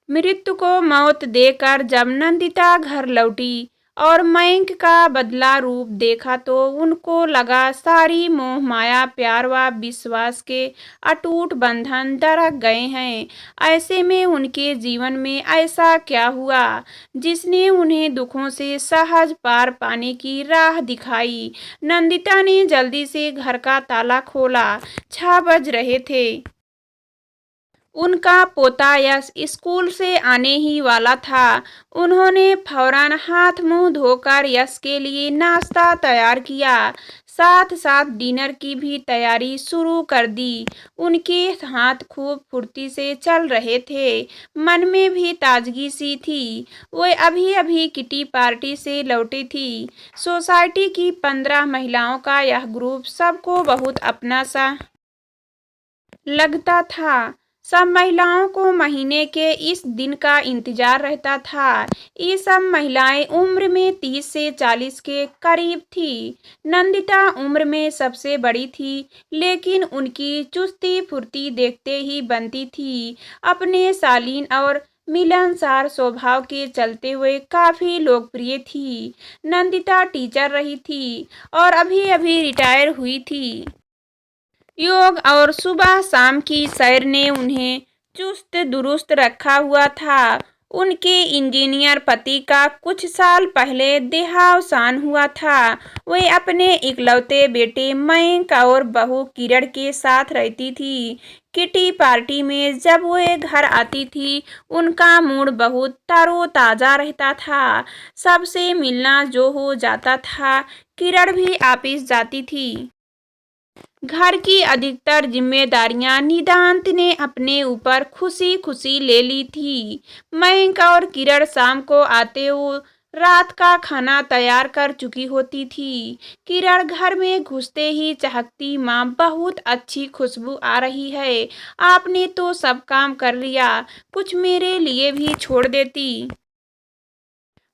मृत्यु को मौत देकर जब नंदिता घर लौटी और मयंक का बदला रूप देखा तो उनको लगा सारी मोह माया प्यार व विश्वास के अटूट बंधन दरक गए हैं। ऐसे में उनके जीवन में ऐसा क्या हुआ जिसने उन्हें दुखों से सहज पार पाने की राह दिखाई। नंदिता ने जल्दी से घर का ताला खोला। 6 बज रहे थे। उनका पोता यश स्कूल से आने ही वाला था। उन्होंने फौरन हाथ मुंह धोकर यश के लिए नाश्ता तैयार किया, साथ साथ डिनर की भी तैयारी शुरू कर दी। उनके हाथ खूब फुर्ती से चल रहे थे, मन में भी ताजगी सी थी। वे अभी अभी किटी पार्टी से लौटी थी। सोसाइटी की 15 महिलाओं का यह ग्रुप सबको बहुत अपना सा लगता था। सब महिलाओं को महीने के इस दिन का इंतजार रहता था। ये सब महिलाएं उम्र में 30 से 40 के करीब थी। नंदिता उम्र में सबसे बड़ी थी, लेकिन उनकी चुस्ती फुर्ती देखते ही बनती थी। अपने शालीन और मिलनसार स्वभाव के चलते हुए काफी लोकप्रिय थी। नंदिता टीचर रही थी और अभी अभी रिटायर हुई थी। योग और सुबह शाम की सैर ने उन्हें चुस्त दुरुस्त रखा हुआ था। उनके इंजीनियर पति का कुछ साल पहले देहावसान हुआ था। वे अपने इकलौते बेटे मयंक और बहू किरण के साथ रहती थी। किटी पार्टी में जब वे घर आती थी, उनका मूड बहुत तरोताजा रहता था। सबसे मिलना जो हो जाता था। किरण भी ऑफिस जाती थी। घर की अधिकतर जिम्मेदारियां निदांत ने अपने ऊपर खुशी खुशी ले ली थी। मयंक और किरण शाम को आते हुए रात का खाना तैयार कर चुकी होती थी। किरण घर में घुसते ही चहकती, माँ बहुत अच्छी खुशबू आ रही है, आपने तो सब काम कर लिया, कुछ मेरे लिए भी छोड़ देती।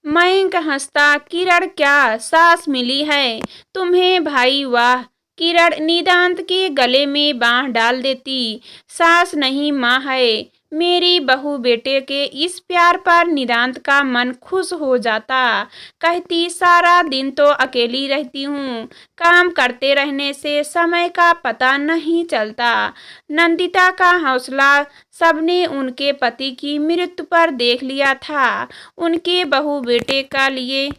मयंक हंसता, किरण क्या सास मिली है तुम्हें भाई, वाह। किरण निदांत के गले में बांह डाल देती, सास नहीं माँ है मेरी बहू। बेटे के इस प्यार पर निदांत का मन खुश हो जाता। कहती, सारा दिन तो अकेली रहती हूँ, काम करते रहने से समय का पता नहीं चलता। नंदिता का हौसला सबने उनके पति की मृत्यु पर देख लिया था। उनके बहू बेटे का लिए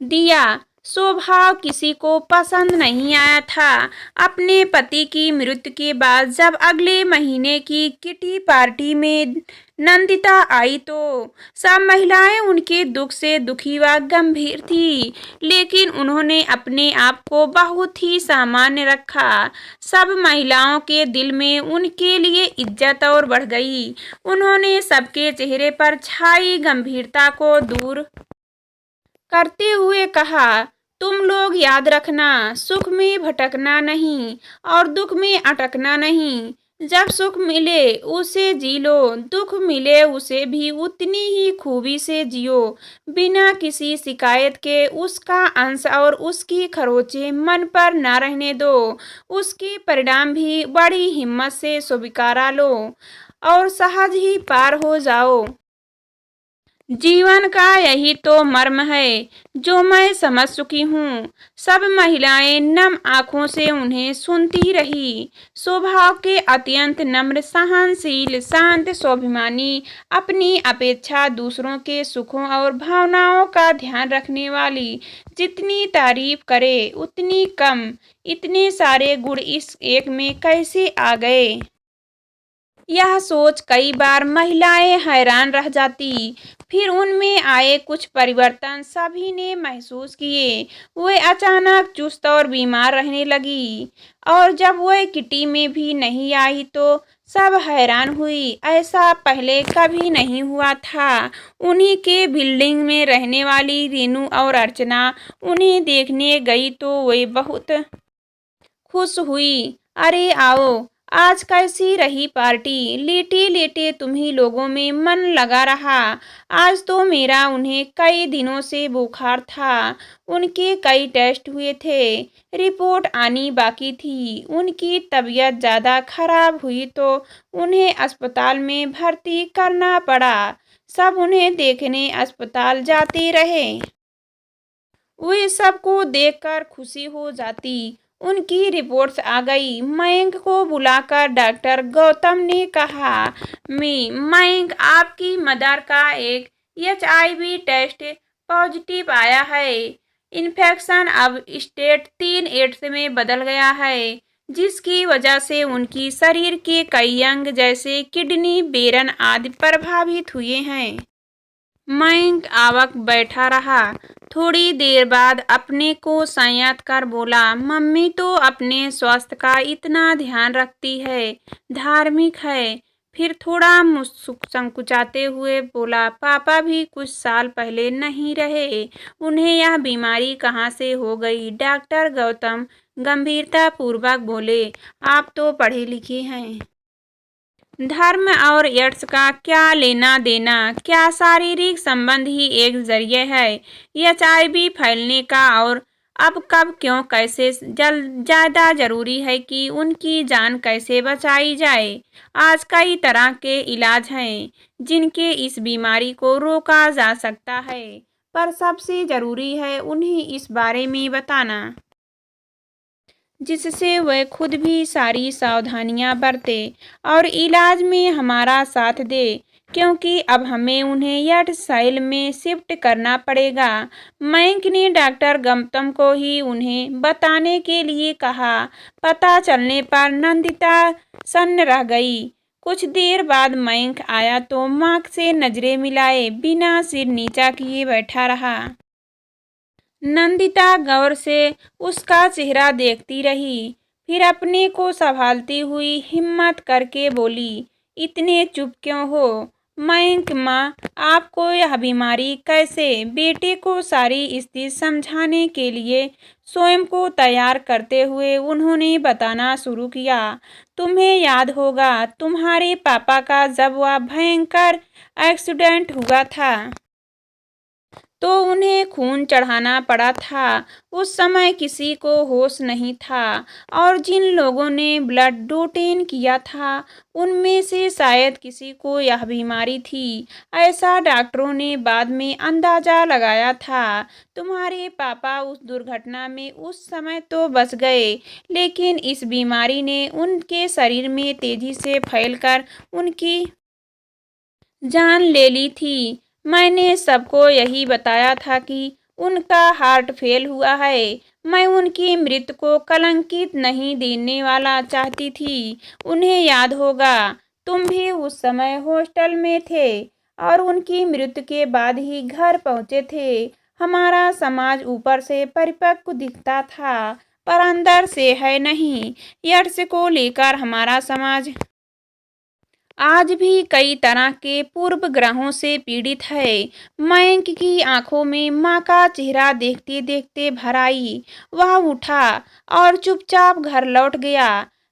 दिया स्वभाव किसी को पसंद नहीं आया था। अपने पति की मृत्यु के बाद जब अगले महीने की किटी पार्टी में नंदिता आई तो सब महिलाएं उनके दुख से दुखी व गंभीर थी, लेकिन उन्होंने अपने आप को बहुत ही सामान्य रखा। सब महिलाओं के दिल में उनके लिए इज्जत और बढ़ गई। उन्होंने सबके चेहरे पर छाई गंभीरता को दूर करते हुए कहा, तुम लोग याद रखना, सुख में भटकना नहीं और दुख में अटकना नहीं। जब सुख मिले उसे जी लो, दुख मिले उसे भी उतनी ही खूबी से जियो, बिना किसी शिकायत के। उसका अंश और उसकी खरोंचे मन पर न रहने दो। उसके परिणाम भी बड़ी हिम्मत से स्वीकारा लो और सहज ही पार हो जाओ। जीवन का यही तो मर्म है जो मैं समझ चुकी हूँ। सब महिलाएं नम आंखों से उन्हें सुनती रही। स्वभाव के अत्यंत नम्र, सहनशील, शांत, स्वाभिमानी, अपनी अपेक्षा दूसरों के सुखों और भावनाओं का ध्यान रखने वाली, जितनी तारीफ करे उतनी कम। इतने सारे गुण इस एक में कैसे आ गए, यह सोच कई बार महिलाएं हैरान रह जाती। फिर उनमें आए कुछ परिवर्तन सभी ने महसूस किए। वे अचानक चुस्त और बीमार रहने लगी और जब वह किटी में भी नहीं आई तो सब हैरान हुई। ऐसा पहले कभी नहीं हुआ था। उन्हीं के बिल्डिंग में रहने वाली रीनू और अर्चना उन्हें देखने गई तो वे बहुत खुश हुई। अरे आओ, आज कैसी रही पार्टी? लेटे लेटे तुम्ही लोगों में मन लगा रहा? आज तो मेरा उन्हें कई दिनों से बुखार था। उनके कई टेस्ट हुए थे, रिपोर्ट आनी बाकी थी। उनकी तबीयत ज़्यादा खराब हुई तो उन्हें अस्पताल में भर्ती करना पड़ा। सब उन्हें देखने अस्पताल जाते रहे। वे सबको देखकर खुशी हो जाती। उनकी रिपोर्ट्स आ गई। मयंक को बुलाकर डॉक्टर गौतम ने कहा, मयंक, आपकी मदर का एक HIV टेस्ट पॉजिटिव आया है। इन्फेक्शन अब स्टेज 3 एड्स में बदल गया है, जिसकी वजह से उनकी शरीर के कई अंग जैसे किडनी, बेरन आदि प्रभावित हुए हैं। मयंक आवाक बैठा रहा। थोड़ी देर बाद अपने को संयत कर बोला, मम्मी तो अपने स्वास्थ्य का इतना ध्यान रखती है, धार्मिक है। फिर थोड़ा संकुचाते हुए बोला, पापा भी कुछ साल पहले नहीं रहे। उन्हें यह बीमारी कहाँ से हो गई? डॉक्टर गौतम गंभीरता पूर्वक बोले, आप तो पढ़े लिखे हैं। धर्म और एड्स का क्या लेना देना? क्या शारीरिक संबंध ही एक जरिए है HIV फैलने का? और अब कब, क्यों, कैसे ज़्यादा जरूरी है कि उनकी जान कैसे बचाई जाए? आज कई तरह के इलाज हैं जिनके इस बीमारी को रोका जा सकता है, पर सबसे जरूरी है उन्हें इस बारे में बताना, जिससे वह खुद भी सारी सावधानियां बरते और इलाज में हमारा साथ दे, क्योंकि अब हमें उन्हें यट साइल में शिफ्ट करना पड़ेगा। मयंक ने डॉक्टर गौतम को ही उन्हें बताने के लिए कहा। पता चलने पर नंदिता सन्न रह गई। कुछ देर बाद मयंक आया तो माँ से नजरें मिलाए बिना सिर नीचा किए बैठा रहा। नंदिता गौर से उसका चेहरा देखती रही, फिर अपने को संभालती हुई हिम्मत करके बोली, इतने चुप क्यों हो? मयंक, माँ, आपको यह बीमारी कैसे? बेटे को सारी स्थिति समझाने के लिए स्वयं को तैयार करते हुए उन्होंने बताना शुरू किया। तुम्हें याद होगा तुम्हारे पापा का जब वह भयंकर एक्सीडेंट हुआ था तो उन्हें खून चढ़ाना पड़ा था। उस समय किसी को होश नहीं था और जिन लोगों ने ब्लड डोनेट किया था उनमें से शायद किसी को यह बीमारी थी, ऐसा डॉक्टरों ने बाद में अंदाजा लगाया था। तुम्हारे पापा उस दुर्घटना में उस समय तो बच गए, लेकिन इस बीमारी ने उनके शरीर में तेजी से फैलकर उनकी जान ले ली थी। मैंने सबको यही बताया था कि उनका हार्ट फेल हुआ है। मैं उनकी मृत्यु को कलंकित नहीं देने वाला चाहती थी। उन्हें याद होगा तुम भी उस समय हॉस्टल में थे और उनकी मृत्यु के बाद ही घर पहुंचे थे। हमारा समाज ऊपर से परिपक्व दिखता था, पर अंदर से है नहीं। यर्स को लेकर हमारा समाज आज भी कई तरह के पूर्व ग्रहों से पीड़ित है। मयंक की आंखों में माँ का चेहरा देखते देखते भर आई। वह उठा और चुपचाप घर लौट गया।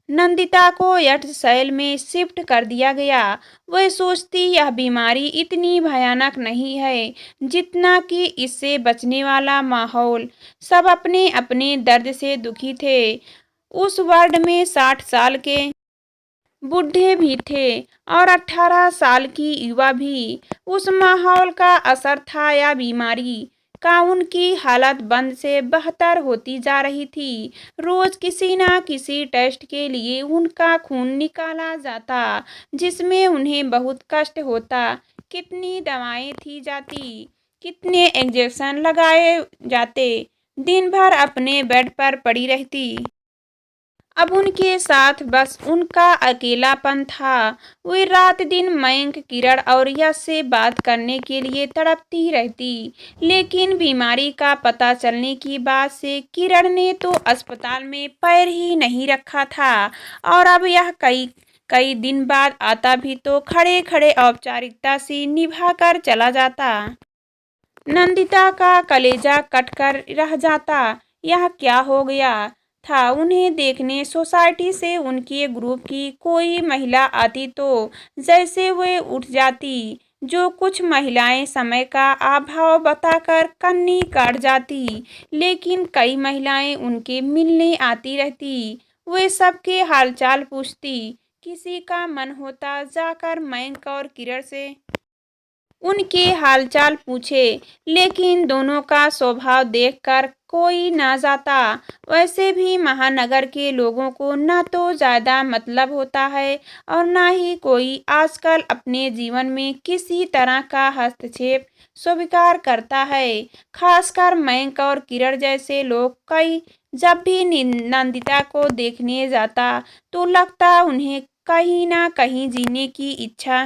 नंदिता को यट शैल में शिफ्ट कर दिया गया। वह सोचती यह बीमारी इतनी भयानक नहीं है जितना कि इससे बचने वाला माहौल। सब अपने अपने दर्द से दुखी थे। उस वार्ड में 60 साल के बूढ़े भी थे और 18 साल की युवा भी। उस माहौल का असर था या बीमारी का उनकी हालत बंद से बेहतर होती जा रही थी। रोज किसी ना किसी टेस्ट के लिए उनका खून निकाला जाता, जिसमें उन्हें बहुत कष्ट होता। कितनी दवाएं थी जाती, कितने इंजेक्शन लगाए जाते। दिन भर अपने बेड पर पड़ी रहती। अब उनके साथ बस उनका अकेलापन था। वे रात दिन मयंक, किरण और यश से बात करने के लिए तड़पती रहती, लेकिन बीमारी का पता चलने की बाद से किरण ने तो अस्पताल में पैर ही नहीं रखा था और अब यह कई कई दिन बाद आता भी तो खड़े खड़े औपचारिकता से निभा कर चला जाता। नंदिता का कलेजा कटकर रह जाता। यह क्या हो गया था। उन्हें देखने सोसाइटी से उनके ग्रुप की कोई महिला आती तो जैसे वे उठ जाती। जो कुछ महिलाएं समय का अभाव बताकर कन्नी काट जाती, लेकिन कई महिलाएं उनके मिलने आती रहती। वे सबके हालचाल पूछती। किसी का मन होता जाकर मयंक और किरण से उनके हालचाल पूछे, लेकिन दोनों का स्वभाव देखकर कोई ना जाता। वैसे भी महानगर के लोगों को न तो ज़्यादा मतलब होता है और न ही कोई आजकल अपने जीवन में किसी तरह का हस्तक्षेप स्वीकार करता है। खासकर मयंक और किरण जैसे लोग कई जब भी नंदिता को देखने जाता तो लगता उन्हें कहीं ना कहीं जीने की इच्छा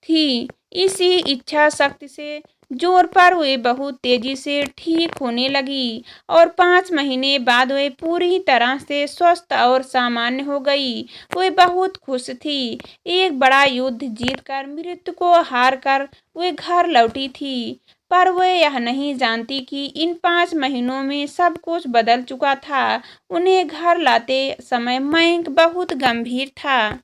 थी। इसी इच्छा शक्ति से जोर पर वे बहुत तेजी से ठीक होने लगी और 5 महीने बाद वे पूरी तरह से स्वस्थ और सामान्य हो गई। वे बहुत खुश थी। एक बड़ा युद्ध जीतकर मृत्यु को हार कर वे घर लौटी थी, पर वे यह नहीं जानती कि इन 5 महीनों में सब कुछ बदल चुका था। उन्हें घर लाते समय मयंक बहुत गंभीर था।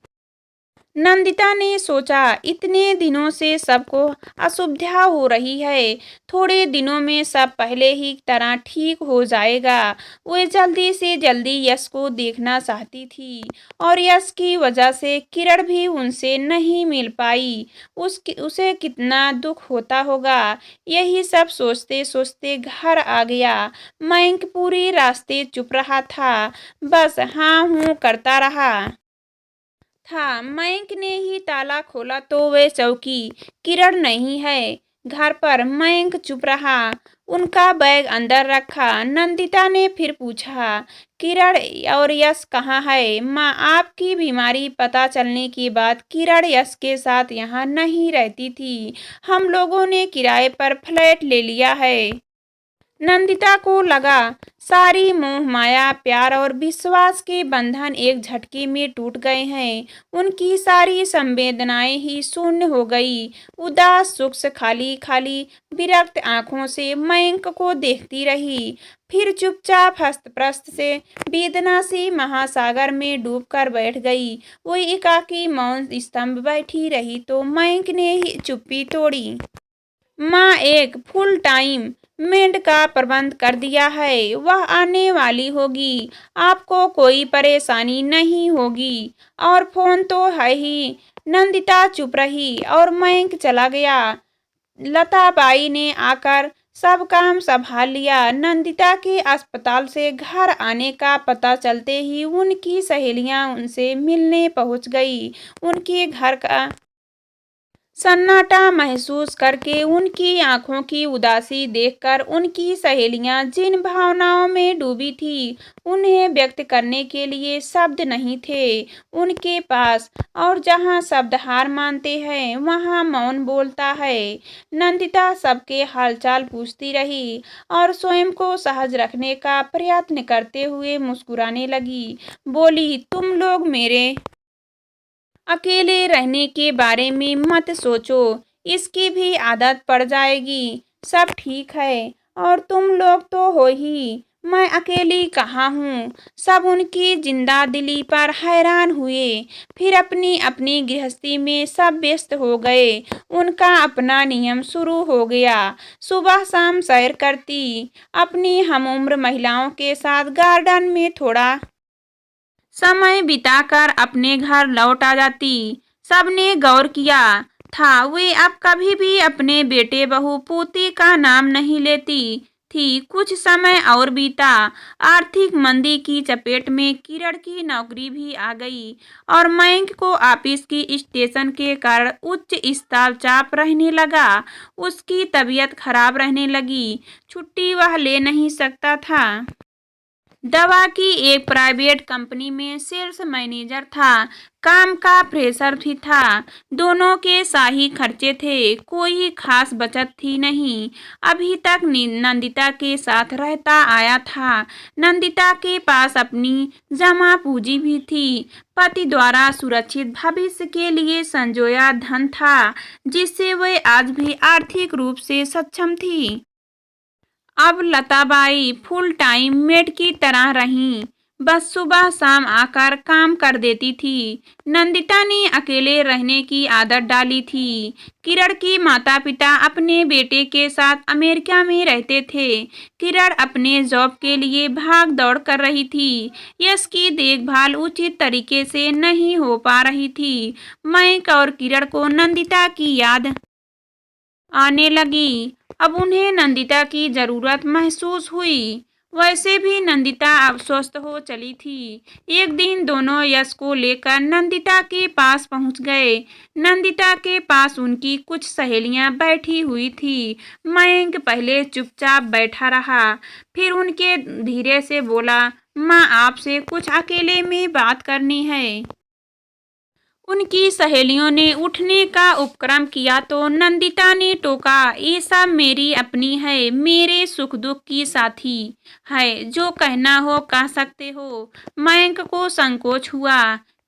नंदिता ने सोचा, इतने दिनों से सबको असुविधा हो रही है, थोड़े दिनों में सब पहले ही तरह ठीक हो जाएगा। वे जल्दी से जल्दी यश को देखना चाहती थी और यश की वजह से किरण भी उनसे नहीं मिल पाई। उसे कितना दुख होता होगा। यही सब सोचते सोचते घर आ गया। मयंक पूरी रास्ते चुप रहा था, बस हाँ हूँ करता रहा था। मयंक ने ही ताला खोला तो वे चौंकी। किरण नहीं है घर पर। मयंक चुप रहा, उनका बैग अंदर रखा। नंदिता ने फिर पूछा, किरण और यश कहाँ है? माँ, आपकी बीमारी पता चलने के बाद किरण यश के साथ यहाँ नहीं रहती थी। हम लोगों ने किराए पर फ्लैट ले लिया है। नंदिता को लगा सारी मोह माया प्यार और विश्वास के बंधन एक झटके में टूट गए हैं। उनकी सारी संवेदनाएं ही शून्य हो गई। उदास सुख खाली खाली विरक्त आंखों से मयंक को देखती रही, फिर चुपचाप हस्तप्रस्त से वेदना से महासागर में डूबकर बैठ गई। वो एकाकी मौन स्तंभ बैठी रही तो मयंक ने ही चुप्पी तोड़ी। माँ, एक फुल टाइम मेड का प्रबंध कर दिया है, वह आने वाली होगी। आपको कोई परेशानी नहीं होगी और फोन तो है ही। नंदिता चुप रही और मयंक चला गया। लताबाई ने आकर सब काम संभाल लिया। नंदिता के अस्पताल से घर आने का पता चलते ही उनकी सहेलियां उनसे मिलने पहुंच गई। उनके घर का सन्नाटा महसूस करके, उनकी आंखों की उदासी देखकर उनकी सहेलियां जिन भावनाओं में डूबी थी, उन्हें व्यक्त करने के लिए शब्द नहीं थे उनके पास। और जहां शब्द हार मानते हैं वहां मौन बोलता है। नंदिता सबके हालचाल पूछती रही और स्वयं को सहज रखने का प्रयत्न करते हुए मुस्कुराने लगी। बोली, तुम लोग मेरे अकेले रहने के बारे में मत सोचो, इसकी भी आदत पड़ जाएगी। सब ठीक है और तुम लोग तो हो ही, मैं अकेली कहाँ हूँ। सब उनकी जिंदा दिली पर हैरान हुए। फिर अपनी अपनी गृहस्थी में सब व्यस्त हो गए। उनका अपना नियम शुरू हो गया। सुबह शाम सैर करती, अपनी हमउम्र महिलाओं के साथ गार्डन में थोड़ा समय बिताकर अपने घर लौट आ जाती। सबने गौर किया था वे अब कभी भी अपने बेटे बहू पोते का नाम नहीं लेती थी। कुछ समय और बीता। आर्थिक मंदी की चपेट में किरण की नौकरी भी आ गई और मयंक को ऑफिस की स्टेशन के कारण उच्च रक्तचाप रहने लगा। उसकी तबीयत खराब रहने लगी। छुट्टी वह ले नहीं सकता था। दवा की एक प्राइवेट कंपनी में सेल्स मैनेजर था। काम का प्रेशर भी था। दोनों के शाही खर्चे थे। कोई खास बचत थी नहीं। अभी तक नंदिता के साथ रहता आया था। नंदिता के पास अपनी जमा पूंजी भी थी। पति द्वारा सुरक्षित भविष्य के लिए संजोया धन था, जिससे वह आज भी आर्थिक रूप से सक्षम थी। अब लताबाई फुल टाइम मेड की तरह रहीं। बस सुबह शाम आकर काम कर देती थी। नंदिता ने अकेले रहने की आदत डाली थी। किरण की माता पिता अपने बेटे के साथ अमेरिका में रहते थे। किरण अपने जॉब के लिए भाग दौड़ कर रही थी। यश की देखभाल उचित तरीके से नहीं हो पा रही थी। मयंक और किरण को नंदिता की याद आने लगी। अब उन्हें नंदिता की जरूरत महसूस हुई। वैसे भी नंदिता अब स्वस्थ हो चली थी। एक दिन दोनों यश को लेकर नंदिता के पास पहुंच गए। नंदिता के पास उनकी कुछ सहेलियां बैठी हुई थी। मयंक पहले चुपचाप बैठा रहा, फिर उनके धीरे से बोला, माँ आपसे कुछ अकेले में बात करनी है। उनकी सहेलियों ने उठने का उपक्रम किया तो नंदिता ने टोका, ये सब मेरी अपनी है, मेरे सुख दुख की साथी है, जो कहना हो कह सकते हो। मयंक को संकोच हुआ।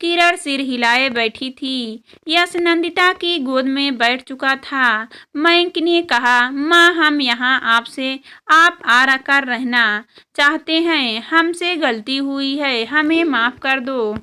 किरण सिर हिलाए बैठी थी। यश नंदिता की गोद में बैठ चुका था। मयंक ने कहा, माँ हम यहाँ आपसे आप आ कर रहना चाहते हैं, हमसे गलती हुई है, हमें माफ कर दो।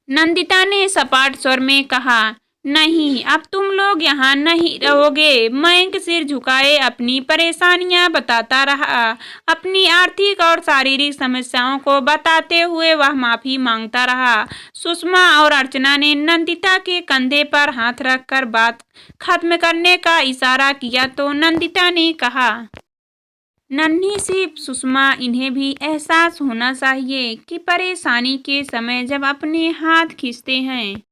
नंदिता ने सपाट स्वर में कहा, नहीं अब तुम लोग यहाँ नहीं रहोगे। मयंक सिर झुकाए अपनी परेशानियां बताता रहा। अपनी आर्थिक और शारीरिक समस्याओं को बताते हुए वह माफी मांगता रहा। सुषमा और अर्चना ने नंदिता के कंधे पर हाथ रखकर बात खत्म करने का इशारा किया तो नंदिता ने कहा, नन्ही सी सुषमा, इन्हें भी एहसास होना चाहिए कि परेशानी के समय जब अपने हाथ खींचते हैं